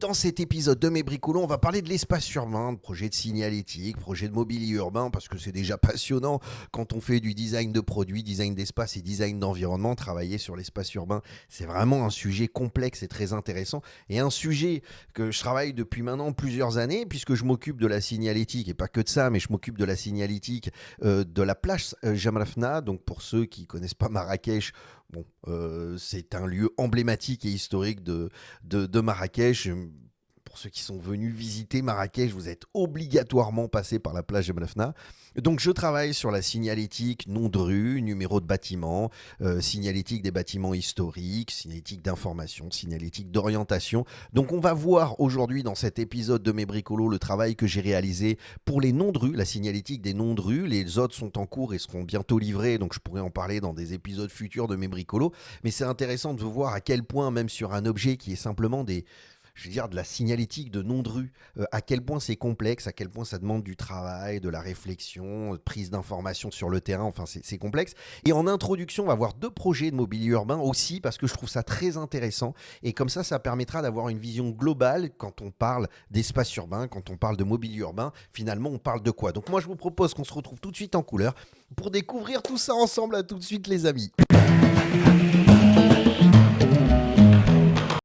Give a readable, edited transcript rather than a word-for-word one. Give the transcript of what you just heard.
Dans cet épisode de Mes Bricolos, on va parler de l'espace urbain, de projets de signalétique, projets de mobilier urbain, parce que c'est déjà passionnant quand on fait du design de produits, design d'espace et design d'environnement. Travailler sur l'espace urbain, c'est vraiment un sujet complexe et très intéressant. Et un sujet que je travaille depuis maintenant plusieurs années, puisque je m'occupe de la signalétique, et pas que de ça, mais je m'occupe de la signalétique de la plage Jamrafna. Donc pour ceux qui connaissent pas Marrakech, bon, c'est un lieu emblématique et historique de Marrakech. Pour ceux qui sont venus visiter Marrakech, vous êtes obligatoirement passé par la plage de Mlefna. Donc je travaille sur la signalétique, nom de rue, numéro de bâtiment, signalétique des bâtiments historiques, signalétique d'information, signalétique d'orientation. Donc on va voir aujourd'hui dans cet épisode de Mes Bricolos le travail que j'ai réalisé pour les noms de rue, la signalétique des noms de rue. Les autres sont en cours et seront bientôt livrés, donc je pourrais en parler dans des épisodes futurs de Mes Bricolos. Mais c'est intéressant de voir à quel point, même sur un objet qui est simplement je veux dire, de la signalétique de nom de rue, à quel point c'est complexe, à quel point ça demande du travail, de la réflexion, de prise d'informations sur le terrain, enfin c'est complexe. Et en introduction, on va voir deux projets de mobilier urbain aussi, parce que je trouve ça très intéressant, et comme ça permettra d'avoir une vision globale quand on parle d'espace urbain, quand on parle de mobilier urbain, finalement on parle de quoi. Donc moi je vous propose qu'on se retrouve tout de suite en couleur pour découvrir tout ça ensemble. À tout de suite les amis.